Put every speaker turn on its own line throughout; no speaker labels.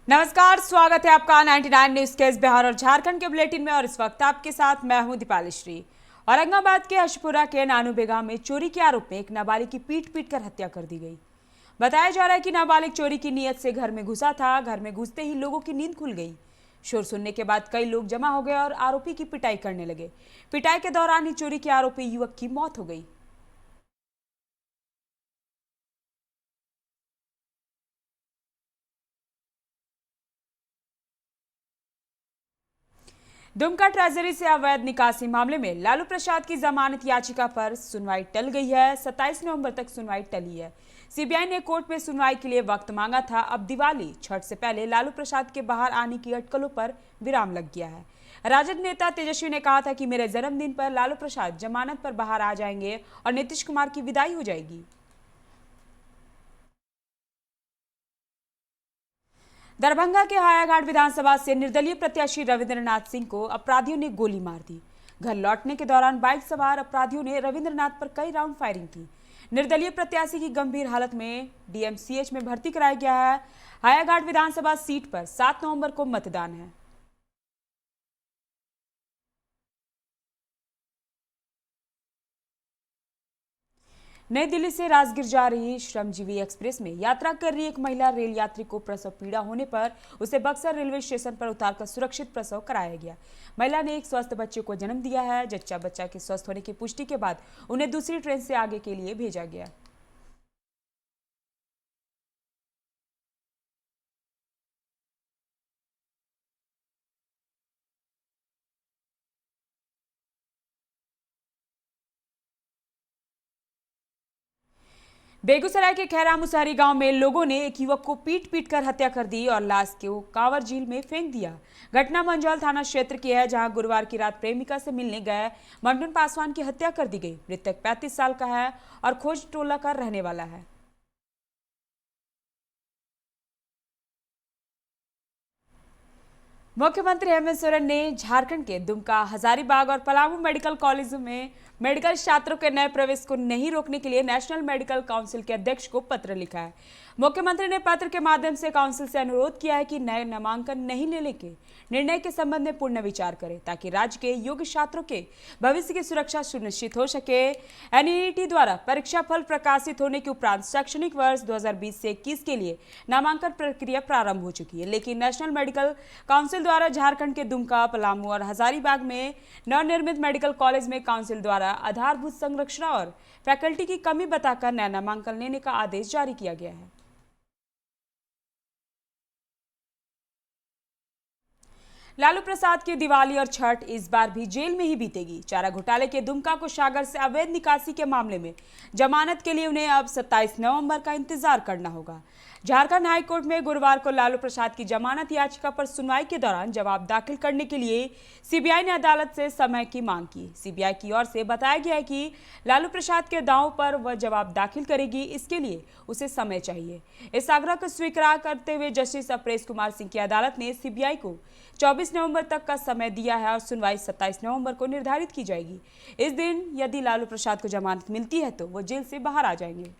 नमस्कार, स्वागत है आपका 99 न्यूज के इस बिहार और झारखंड के बुलेटिन में। और इस वक्त आपके साथ मैं हूं दीपाली श्री। औरंगाबाद के अशपुरा के नानू बेगा में चोरी के आरोप में एक नाबालिग की पीट कर हत्या कर दी गई। बताया जा रहा है कि नाबालिग चोरी की नीयत से घर में घुसा था। घर में घुसते ही लोगों की नींद खुल गई। शोर सुनने के बाद कई लोग जमा हो गए और आरोपी की पिटाई करने लगे। पिटाई के दौरान ही चोरी के आरोपी युवक की मौत हो गई। दुमका ट्रेजरी से अवैध निकासी मामले में लालू प्रसाद की जमानत याचिका पर सुनवाई टल गई है। 27 नवंबर तक सुनवाई टली है। सीबीआई ने कोर्ट में सुनवाई के लिए वक्त मांगा था। अब दिवाली छठ से पहले लालू प्रसाद के बाहर आने की अटकलों पर विराम लग गया है। राजद नेता तेजस्वी ने कहा था कि मेरे जन्मदिन पर लालू प्रसाद जमानत पर बाहर आ जाएंगे और नीतीश कुमार की विदाई हो जाएगी। दरभंगा के हायाघाट विधानसभा से निर्दलीय प्रत्याशी रविंद्रनाथ सिंह को अपराधियों ने गोली मार दी। घर लौटने के दौरान बाइक सवार अपराधियों ने रविंद्रनाथ पर कई राउंड फायरिंग की। निर्दलीय प्रत्याशी की गंभीर हालत में डीएमसीएच में भर्ती कराया गया है। हायाघाट विधानसभा सीट पर 7 नवंबर को मतदान है। नई दिल्ली से राजगीर जा रही श्रमजीवी एक्सप्रेस में यात्रा कर रही एक महिला रेल यात्री को प्रसव पीड़ा होने पर उसे बक्सर रेलवे स्टेशन पर उतारकर सुरक्षित प्रसव कराया गया। महिला ने एक स्वस्थ बच्चे को जन्म दिया है। जच्चा बच्चा के स्वस्थ होने की पुष्टि के बाद उन्हें दूसरी ट्रेन से आगे के लिए भेजा गया। बेगूसराय के खैरा मुसहरी गांव में लोगों ने एक युवक को पीट कर हत्या कर दी और लाश को कांवर झील में फेंक दिया। घटना मंझौल थाना क्षेत्र की है, जहां गुरुवार की रात प्रेमिका से मिलने गए मंडन पासवान की हत्या कर दी गई। मृतक 35 साल का है और खोज टोला का रहने वाला है। मुख्यमंत्री हेमंत सोरेन ने झारखंड के दुमका, हजारीबाग और पलामू मेडिकल कॉलेज में मेडिकल छात्रों के नए प्रवेश को नहीं रोकने के लिए नेशनल मेडिकल काउंसिल के अध्यक्ष को पत्र लिखा है। मुख्यमंत्री ने पत्र के माध्यम से काउंसिल से अनुरोध किया है कि नए नामांकन नहीं लेने के निर्णय के संबंध में पूर्ण विचार करें, ताकि राज्य के योग्य छात्रों के भविष्य की सुरक्षा सुनिश्चित हो सके। एनईईटी द्वारा परीक्षा फल प्रकाशित होने के उपरांत शैक्षणिक वर्ष 2020 से 21 के लिए नामांकन प्रक्रिया प्रारंभ हो चुकी है, लेकिन नेशनल मेडिकल काउंसिल द्वारा झारखंड के दुमका, पलामू और हजारीबाग में नवनिर्मित मेडिकल कॉलेज में काउंसिल द्वारा आधारभूत संरचना और फैकल्टी की कमी बताकर नया नामांकन लेने का आदेश जारी किया गया है। लालू प्रसाद की दिवाली और छठ इस बार भी जेल में ही बीतेगी। चारा घोटाले के दुमका कोषागार से अवैध निकासी के मामले में जमानत के लिए उन्हें अब 27 नवंबर का इंतजार करना होगा। झारखंड हाईकोर्ट में गुरुवार को लालू प्रसाद की जमानत याचिका पर सुनवाई के दौरान जवाब दाखिल करने के लिए सीबीआई ने अदालत से समय की मांग की। सीबीआई की ओर से बताया गया है कि लालू प्रसाद के दावों पर वह जवाब दाखिल करेगी, इसके लिए उसे समय चाहिए। इस आग्रह को स्वीकार करते हुए जस्टिस अपरेश कुमार सिंह की अदालत ने सीबीआई को 24 नवंबर तक का समय दिया है और सुनवाई 27 नवंबर को निर्धारित की जाएगी। इस दिन यदि लालू प्रसाद को जमानत मिलती है तो वो जेल से बाहर आ जाएंगे।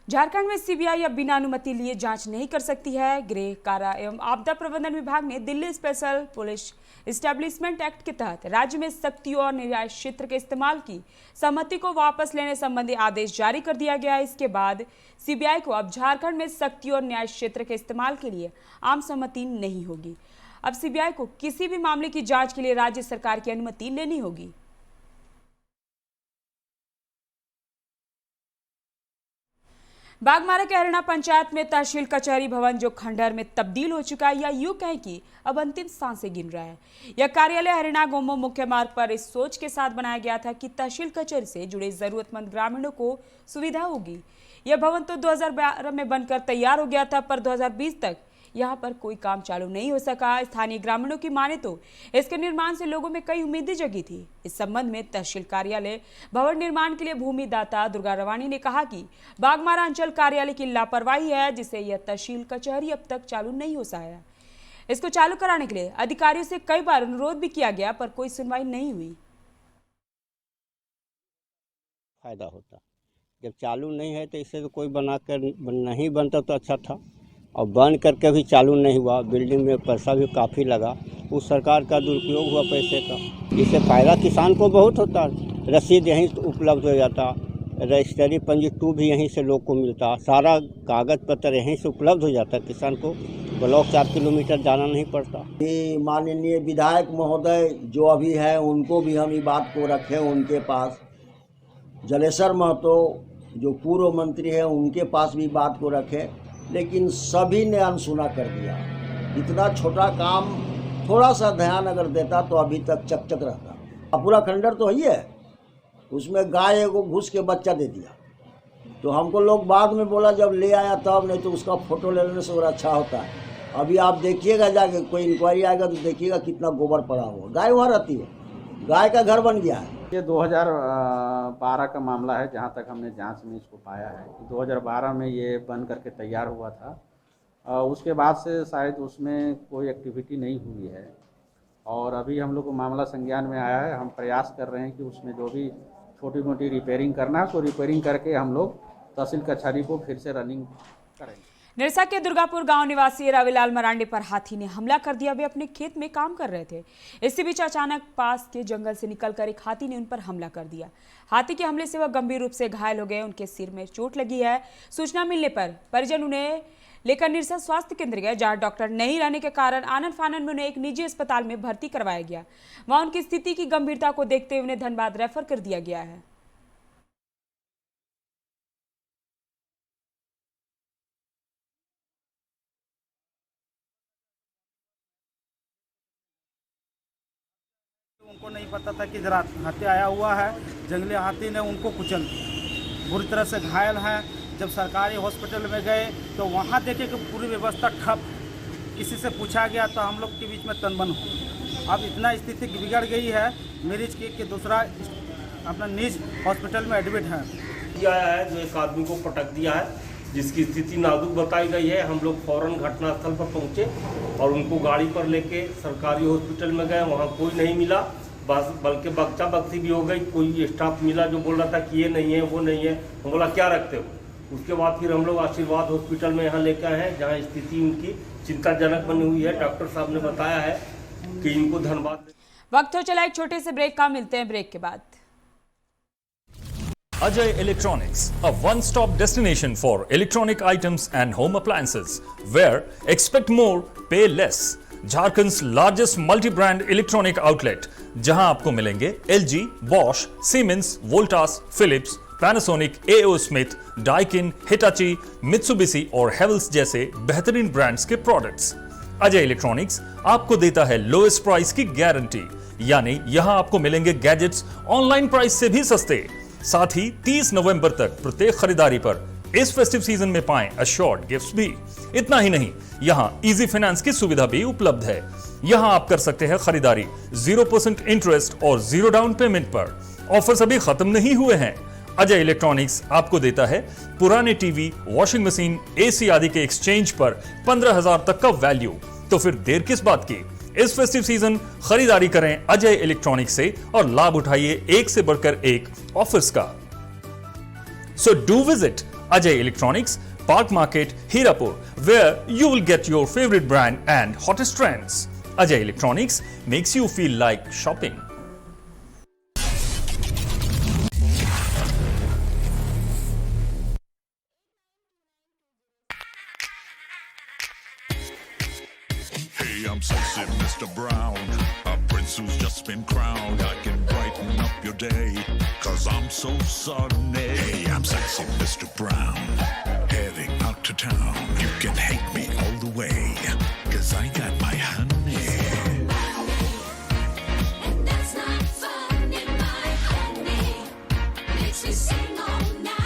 झारखंड में सीबीआई अब बिना अनुमति लिए जांच नहीं कर सकती है। गृह, कारा एवं आपदा प्रबंधन विभाग ने Delhi special police establishment act के तहत राज्य में शक्तियों और न्याय क्षेत्र के इस्तेमाल की सहमति को वापस लेने संबंधी आदेश जारी कर दिया गया है। इसके बाद सीबीआई को अब झारखंड में शक्तियों और न्याय क्षेत्र के इस्तेमाल के लिए आम सहमति नहीं होगी। अब सीबीआई को किसी भी मामले की जांच के लिए राज्य सरकार की अनुमति लेनी होगी। बागमारा के हरिणा पंचायत में तहसील कचहरी भवन जो खंडहर में तब्दील हो चुका है, या यूं कहें कि अब अंतिम सांसें गिन रहा है। यह कार्यालय हरिणा गोमो मुख्य मार्ग पर इस सोच के साथ बनाया गया था कि तहसील कचहरी से जुड़े जरूरतमंद ग्रामीणों को सुविधा होगी। यह भवन तो 2012 में बनकर तैयार हो गया था, पर 2020 तक यहाँ पर कोई काम चालू नहीं हो सका। स्थानीय ग्रामीणों की माने तो इसके निर्माण से लोगों में कई उम्मीदें जगी थी। इस संबंध में तहसील कार्यालय भवन निर्माण के लिए भूमि दाता दुर्गा रवानी ने कहा कि बागमारा अंचल कार्यालय की लापरवाही है, जिससे यह तहसील कचहरी अब तक चालू नहीं हो सका। इसको चालू कराने के लिए अधिकारियों से कई बार अनुरोध भी किया गया, पर कोई सुनवाई नहीं हुई।
फायदा होता। जब चालू नहीं है तो इसे तो कोई बनाकर नहीं बनता तो अच्छा था, और बन करके भी चालू नहीं हुआ। बिल्डिंग में पैसा भी काफ़ी लगा, उस सरकार का दुरुपयोग हुआ पैसे का। इससे फ़ायदा किसान को बहुत होता, रसीद यहीं उपलब्ध हो जाता, रजिस्ट्री पंजी 2 भी यहीं से लोग को मिलता, सारा कागज पत्र यहीं से उपलब्ध हो जाता, किसान को ब्लॉक 4 किलोमीटर जाना नहीं पड़ता।
ये माननीय विधायक महोदय जो अभी है उनको भी हम ये बात को रखें उनके पास, जलेश्वर महतो जो पूर्व मंत्री है उनके पास भी बात को रखें, लेकिन सभी ने अनसुना कर दिया। इतना छोटा काम थोड़ा सा ध्यान अगर देता तो अभी तक चकचक रहता। पूरा खंडर तो ही है, उसमें गाय को घुस के बच्चा दे दिया, तो हमको लोग बाद में बोला जब ले आया तब, नहीं तो उसका फोटो ले लेने से और अच्छा होता है। अभी आप देखिएगा जाके, कोई इंक्वायरी आएगा तो देखिएगा कितना गोबर पड़ा हुआ, गाय वहाँ रहती है, गाय का घर बन गया है।
ये 2012 का मामला है, जहाँ तक हमने जांच में इसको पाया है कि 2012 में ये बन करके तैयार हुआ था। उसके बाद से शायद उसमें कोई एक्टिविटी नहीं हुई है, और अभी हम लोग को मामला संज्ञान में आया है। हम प्रयास कर रहे हैं कि उसमें जो भी छोटी मोटी रिपेयरिंग करना है तो रिपेयरिंग करके हम लोग तहसील कचहरी को फिर से रनिंग करेंगे।
निरसा के दुर्गापुर गांव निवासी रविलाल मरांडे पर हाथी ने हमला कर दिया। वे अपने खेत में काम कर रहे थे, इसी बीच अचानक पास के जंगल से निकलकर एक हाथी ने उन पर हमला कर दिया। हाथी के हमले से वह गंभीर रूप से घायल हो गए, उनके सिर में चोट लगी है। सूचना मिलने पर परिजन उन्हें लेकर निरसा स्वास्थ्य केंद्र गए, जहां डॉक्टर नहीं रहने के कारण आनन फानन में उन्हें एक निजी अस्पताल में भर्ती करवाया गया। वहां उनकी स्थिति की गंभीरता को देखते हुए उन्हें धनबाद रेफर कर दिया गया है।
उनको नहीं पता था कि जरा हाथी आया हुआ है, जंगली हाथी ने उनको कुचल दिया, बुरी तरह से घायल हैं। जब सरकारी हॉस्पिटल में गए तो वहाँ देखे कि पूरी व्यवस्था ठप, किसी से पूछा गया तो हम लोग के बीच में तनमन हो। अब इतना स्थिति बिगड़ गई है मरीज की कि दूसरा अपना निज हॉस्पिटल में एडमिट है।
आया है जो एक आदमी को पटक दिया है, जिसकी स्थिति नाजुक बताई गई है। हम लोग फौरन घटनास्थल पर पहुंचे और उनको गाड़ी पर लेके सरकारी हॉस्पिटल में गए, वहां कोई नहीं मिला, बल्कि बच्चा बक्सी भी हो गई। कोई स्टाफ मिला जो बोल रहा था कि ये नहीं है वो नहीं है, हम बोला क्या रखते हो। उसके बाद फिर हम लोग आशीर्वाद हॉस्पिटल में यहाँ लेके आए हैं, जहाँ स्थिति उनकी चिंताजनक बनी हुई है। डॉक्टर साहब ने बताया है कि इनको धन्यवाद।
वक्त हो चला एक छोटे से ब्रेक का, मिलते हैं ब्रेक के बाद।
Ajay Electronics, a one-stop destination for electronic items and home appliances, where expect more, pay less. Jharkhand's largest multi-brand electronic outlet, जहां आपको मिलेंगे LG, Bosch, Siemens, Voltas, Philips, Panasonic, AO Smith, Daikin, Hitachi, Mitsubishi और Havells जैसे बेहतरीन brands के products. Ajay electronics आपको देता है लोएस्ट प्राइस की गारंटी, यानी यहां आपको मिलेंगे गैजेट्स ऑनलाइन प्राइस से भी सस्ते। साथ ही 30 नवंबर तक प्रत्येक खरीदारी पर इस फेस्टिव सीजन में पाएं अश्योर्ड गिफ्ट्स भी। इतना ही नहीं, यहां इजी फाइनेंस की सुविधा भी उपलब्ध है। यहां आप कर सकते हैं खरीदारी 0% इंटरेस्ट और 0 डाउन पेमेंट पर। ऑफर्स अभी खत्म नहीं हुए हैं। अजय इलेक्ट्रॉनिक्स आपको देता है पुराने टीवी, वॉशिंग मशीन, एसी आदि के एक्सचेंज पर 15,000 तक का वैल्यू। तो फिर देर किस बात की, इस फेस्टिव सीजन खरीदारी करें अजय इलेक्ट्रॉनिक्स से और लाभ उठाइए एक से बढ़कर एक ऑफर्स का। So do visit Ajay electronics, park market, Hirapur, where you will get your favourite brand and hottest trends. Ajay electronics makes you feel like shopping.
I'm sexy Mr. Brown, a prince who's just been crowned. I can brighten up your day, cause I'm so sunny. Hey, I'm sexy Mr. Brown, heading out to town. You can hate me all the way, cause I got my honey.
And that's not funny, my honey makes me sing all night.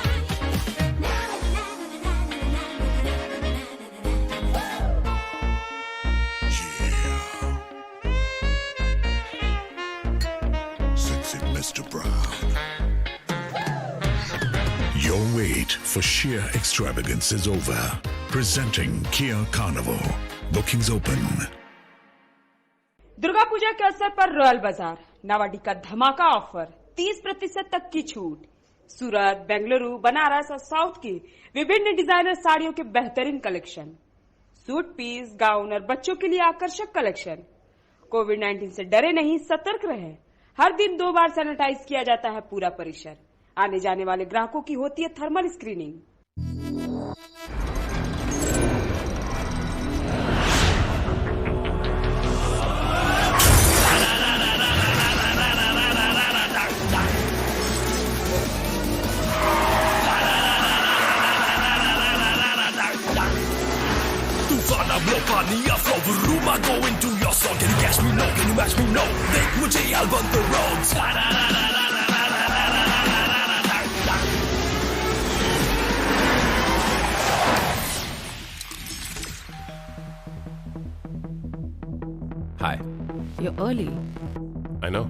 Mr. Brown. Your wait for sheer extravagance is over. Presenting Kia Carnival. Bookings open.
Durga Puja के अवसर पर royal बाजार नावाडी का धमाका offer, 30% तक की छूट। सूरत, बेंगलुरु, बनारस और साउथ की विभिन्न डिजाइनर साड़ियों के बेहतरीन कलेक्शन, सूट पीस, गाउन और बच्चों के लिए आकर्षक कलेक्शन। कोविड-19 से डरे नहीं, सतर्क रहे। हर दिन 2 बार सैनिटाइज किया जाता है पूरा परिसर। आने जाने वाले ग्राहकों की होती है thermal screening.
Go into your song, can you catch me? No, can you match me? No, देख मुझे album the roads. Hi.
You're early.
I know.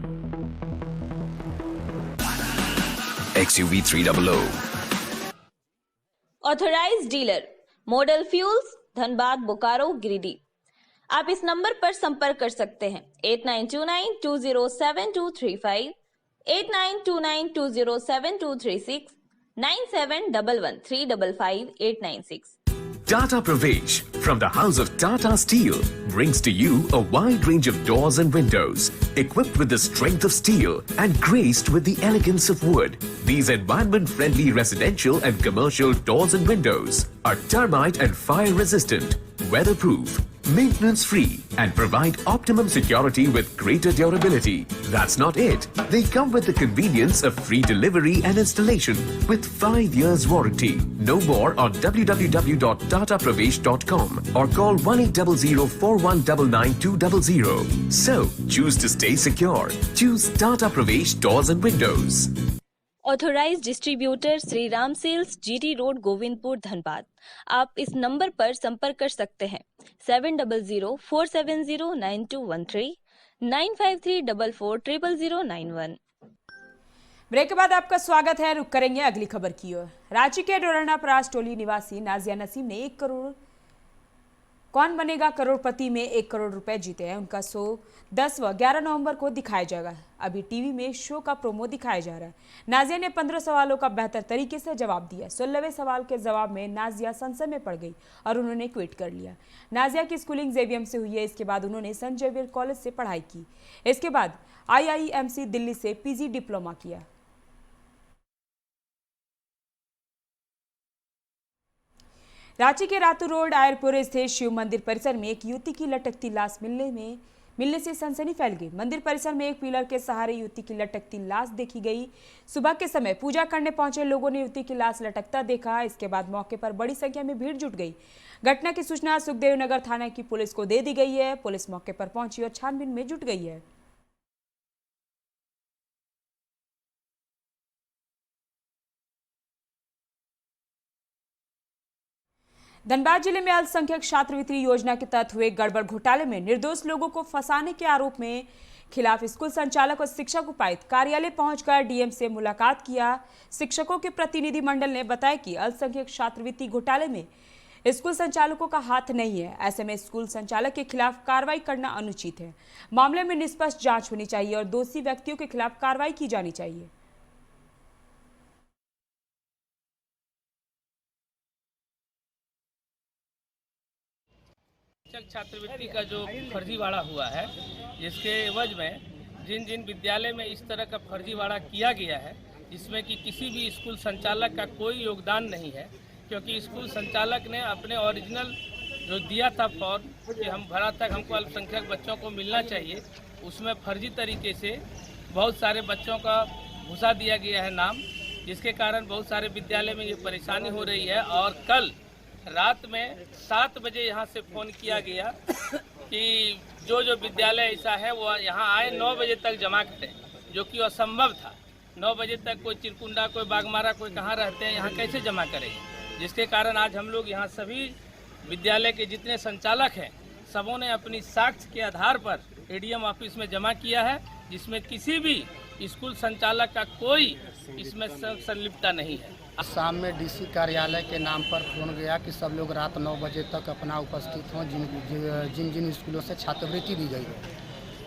XUV 300.
Authorised dealer model fuels, Dhanbad, Bokaro, Giridih. आप इस नंबर पर संपर्क कर सकते हैं 8929207235, 8929207236, 9711355896।
Tata Pravesh from the House of Tata Steel brings to you a wide range of doors and windows equipped with the strength of steel and graced with the elegance of wood. These environment-friendly residential and commercial doors and windows are termite and fire resistant, weatherproof, maintenance-free and provide optimum security with greater durability. That's not it. They come with the convenience of free delivery and installation with 5 years warranty. Know more on www.tatapravesh.com or call 180041999200. So, choose to stay secure. Choose Tata Pravesh Doors and Windows.
Authorised distributor Shri Ram sales, GT road, Govindpur, Dhanbad. आप इस number पर संपर्क कर सकते हैं 7004709213, 9534400091।
Break के बाद आपका स्वागत है। रुक करेंगे अगली खबर की ओर। रांची के डोरना परास टोली निवासी नाजिया नसीम ने 1 करोड़ कौन बनेगा करोड़पति में 1 करोड़ रुपए जीते हैं। उनका शो 10 व 11 नवंबर को दिखाया जाएगा। अभी टीवी में शो का प्रोमो दिखाया जा रहा है। नाजिया ने 15 सवालों का बेहतर तरीके से जवाब दिया। 16वें सवाल के जवाब में नाजिया संशय में पड़ गई और उन्होंने क्विट कर लिया। नाजिया की स्कूलिंग जेवीएम से हुई है। इसके बाद उन्होंने सेंट जेवियर कॉलेज से पढ़ाई की। इसके बाद IIMC दिल्ली से PG डिप्लोमा किया। रांची के रातू रोड आयरपुर स्थित शिव मंदिर परिसर में एक युवती की लटकती लाश मिलने से सनसनी फैल गई। मंदिर परिसर में एक पिलर के सहारे युवती की लटकती लाश देखी गई। सुबह के समय पूजा करने पहुंचे लोगों ने युवती की लाश लटकता देखा। इसके बाद मौके पर बड़ी संख्या में भीड़ जुट गई। घटना की सूचना सुखदेव नगर थाना की पुलिस को दे दी गई है। पुलिस मौके पर पहुंची और छानबीन में जुट गई है। धनबाद जिले में अल्पसंख्यक छात्रवृत्ति योजना के तहत हुए गड़बड़ घोटाले में निर्दोष लोगों को फंसाने के आरोप में खिलाफ स्कूल संचालक और शिक्षक उपायुक्त कार्यालय पहुंचकर डीएम से मुलाकात किया। शिक्षकों के प्रतिनिधि मंडल ने बताया कि अल्पसंख्यक छात्रवृत्ति घोटाले में स्कूल संचालकों का हाथ नहीं है। ऐसे में स्कूल संचालक के खिलाफ कार्रवाई करना अनुचित है। मामले में निष्पक्ष जांच होनी चाहिए और दोषी व्यक्तियों के खिलाफ कार्रवाई की जानी चाहिए।
छात्रवृत्ति का जो फर्जीवाड़ा हुआ है, जिसके एवज में जिन विद्यालय में इस तरह का फर्जीवाड़ा किया गया है, जिसमें कि किसी भी स्कूल संचालक का कोई योगदान नहीं है, क्योंकि स्कूल संचालक ने अपने ओरिजिनल जो दिया था फॉर्म कि हम भरा तक हमको अल्पसंख्यक बच्चों को मिलना चाहिए, उसमें फर्जी तरीके से बहुत सारे बच्चों का घुसा दिया गया है नाम, जिसके कारण बहुत सारे विद्यालय में ये परेशानी हो रही है। और कल रात में 7 बजे यहाँ से फ़ोन किया गया कि जो विद्यालय ऐसा है वो यहाँ आए 9 बजे तक जमा करें, जो कि असंभव था। 9 बजे तक कोई चिरकुंडा, कोई बागमारा, कोई कहाँ रहते हैं, यहाँ कैसे जमा करेंगे। जिसके कारण आज हम लोग यहाँ सभी विद्यालय के जितने संचालक हैं, सबों ने अपनी साक्ष्य के आधार पर एडीएम ऑफिस में जमा किया है, जिसमें किसी भी स्कूल संचालक का कोई इसमें संलिप्तता नहीं है।
शाम में डीसी कार्यालय के नाम पर फोन गया कि सब लोग रात 9 बजे तक अपना उपस्थित हों जिन स्कूलों से छात्रवृत्ति दी गई है।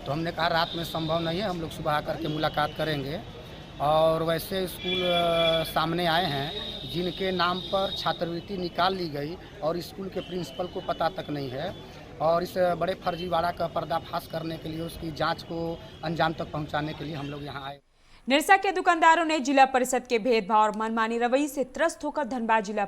तो हमने कहा रात में संभव नहीं है, हम लोग सुबह आकर के मुलाकात करेंगे। और वैसे स्कूल सामने आए हैं जिनके नाम पर छात्रवृत्ति निकाल ली गई और स्कूल के प्रिंसिपल को पता तक नहीं है, और इस बड़े फर्जीवाड़ा का पर्दाफाश करने के लिए, उसकी जांच को अंजाम तक पहुंचाने के लिए हम लोग यहाँ आए।
निरसा के दुकानदारों ने जिला परिषद के भेदभाव और मनमानी रवैये से त्रस्त होकर धनबाद जिला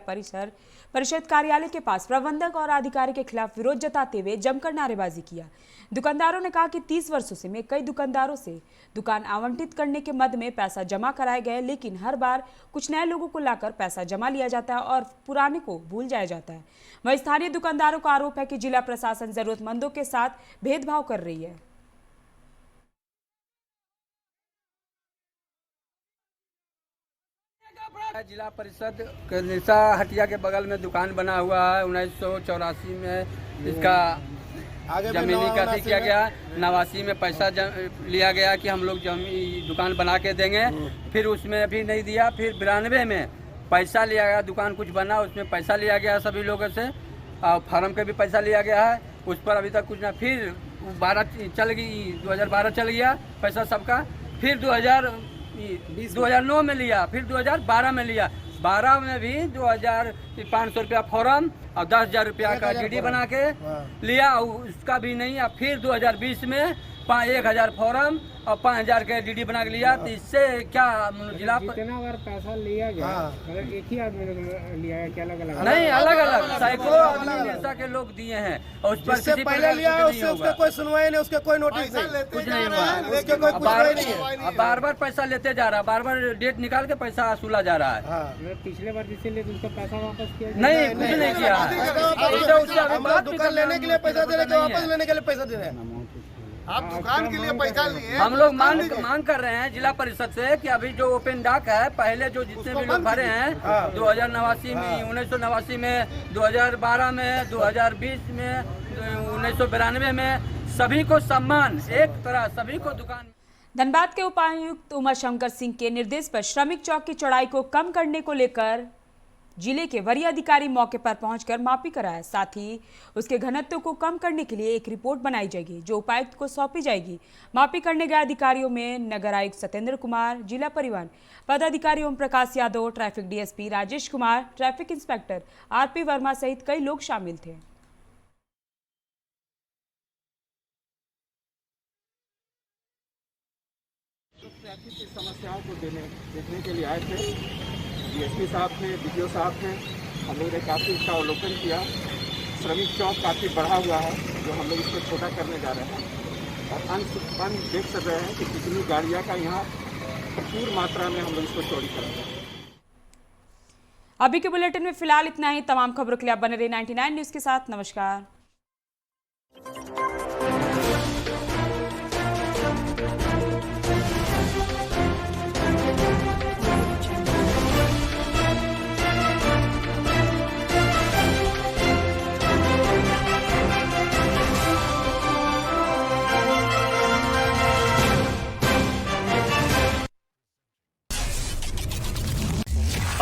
परिषद कार्यालय के पास प्रबंधक और अधिकारी के खिलाफ विरोध जताते हुए जमकर नारेबाजी किया। दुकानदारों ने कहा कि 30 वर्षों से मैं कई दुकानदारों से दुकान आवंटित करने के मद में पैसा जमा कराए गए, लेकिन हर बार कुछ नए लोगों को लाकर पैसा जमा लिया जाता है और पुराने को भूल जाया जाता है। वहीं स्थानीय दुकानदारों का आरोप है कि जिला प्रशासन जरूरतमंदों के साथ भेदभाव कर रही है।
जिला परिषद के निरसा हटिया के बगल में दुकान बना हुआ है। 1984 में इसका जमीनी का किया गया, 89 में पैसा लिया गया कि हम लोग दुकान बना के देंगे, फिर उसमें भी नहीं दिया। फिर 92 में पैसा लिया गया, दुकान कुछ बना उसमें पैसा लिया गया सभी लोगों से, और फार्म के भी पैसा लिया गया है, उस पर अभी तक कुछ ना। फिर 2012 चल गया पैसा सबका, फिर 2009 में लिया, फिर 2012 में लिया, 12 में भी 2500 रुपया फॉर्म और 10,000 रुपया का डीडी बना के लिया, और उसका भी नहीं। और फिर 2020 में 1,000 फॉर्म और 5,000 के डीडी बना के लिया। तो इससे क्या जिला
कितना बार पैसा लिया गया? मतलब एक ही आदमी ने लिया है क्या? अलग अलग
नहीं, अलग अलग सैकड़ों आदमी निरसा के लोग दिए हैं, और उस पर किसी पहले लिया है उसका कोई सुनवाई नहीं, उसका कोई नोटिस कुछ नहीं हुआ। बार बार पैसा लेते जा रहा है, बार बार डेट निकाल के पैसा वसूला जा रहा है।
पिछले बार जिससे ले उसका पैसा वापस किया
नहीं, कुछ नहीं किया।
दुकान लेने के लिए पैसा दे रहे, वापस लेने के लिए पैसा दे रहे हैं। आप दुकान के लिए पैसा लिए।
हम लोग मांग कर रहे हैं जिला परिषद से कि अभी जो ओपन डाक है, पहले जो जितने भी लोग भरे हैं 2089 में, 1989 में, 2012 में, 2020 में, 1992 में, सभी को सम्मान एक तरह, सभी को दुकान।
धनबाद के उपायुक्त उमाशंकर सिंह के निर्देश पर श्रमिक चौक की चौड़ाई को कम करने को लेकर जिले के वरीय अधिकारी मौके पर पहुंचकर मापी कराया। साथ ही उसके घनत्व को कम करने के लिए एक रिपोर्ट बनाई जाएगी जो उपायुक्त को सौंपी जाएगी। मापी करने गए अधिकारियों में नगर आयुक्त सत्येंद्र कुमार, जिला परिवहन पदाधिकारी Om Prakash Yadav, traffic DSP Rajesh Kumar, traffic inspector RP Verma सहित कई लोग शामिल थे।
ट्रैफिक की समस्याओं को देखने के लिए आए थे। डीएसपी साहब थे, डीपीओ साहब थे, हम लोग ने काफ़ी इसका अवलोकन किया। श्रमिक चौक काफ़ी बढ़ा हुआ है, जो हम लोग इसको छोटा करने जा रहे हैं, और अंत देख सक रहे हैं कि कितनी गाड़ियाँ का यहाँ प्रचुर मात्रा में हम लोग इसको चौड़ी करेंगे।
अभी के बुलेटिन में फिलहाल इतना ही। तमाम खबरों के लिए आप बने रहे 99 न्यूज़ के साथ। नमस्कार।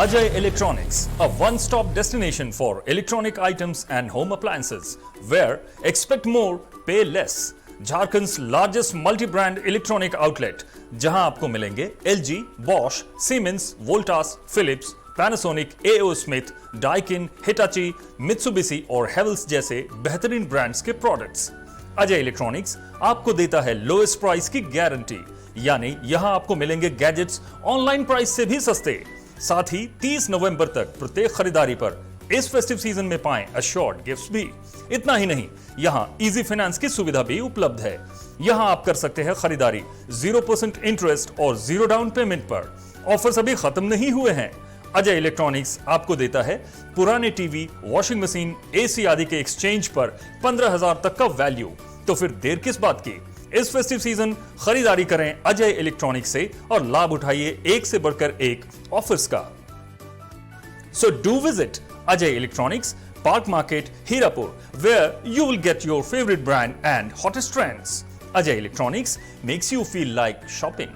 Ajay Electronics, a one-stop destination for electronic items and home appliances, where expect more, pay less. Jharkhand's largest multi brand electronic outlet, जहां आपको मिलेंगे LG, Bosch, Siemens, Voltas, Philips, Panasonic, AO Smith, Daikin, Hitachi, Mitsubishi और Havells जैसे बेहतरीन brands के products. Ajay electronics आपको देता है लोएस्ट प्राइस की गारंटी, यानी यहां आपको मिलेंगे गैजेट्स ऑनलाइन प्राइस से भी सस्ते। साथ ही 30 नवंबर तक प्रत्येक खरीदारी पर इस फेस्टिव सीजन में पाएं अश्योर्ड गिफ्ट्स भी। इतना ही नहीं, यहां इजी फाइनेंस की सुविधा भी उपलब्ध है। यहां आप कर सकते हैं खरीदारी 0% इंटरेस्ट और 0 डाउन पेमेंट पर। ऑफर्स अभी खत्म नहीं हुए हैं। अजय इलेक्ट्रॉनिक्स आपको देता है पुराने टीवी, वॉशिंग मशीन, एसी आदि के एक्सचेंज पर 15,000 तक का वैल्यू। तो फिर देर किस बात की? इस फेस्टिव सीजन खरीदारी करें अजय इलेक्ट्रॉनिक्स से और लाभ उठाइए एक से बढ़कर एक ऑफर्स का। So do visit Ajay Electronics, Park Market, Hirapur, where you will get your favorite brand and hottest trends. Ajay Electronics makes you feel like shopping.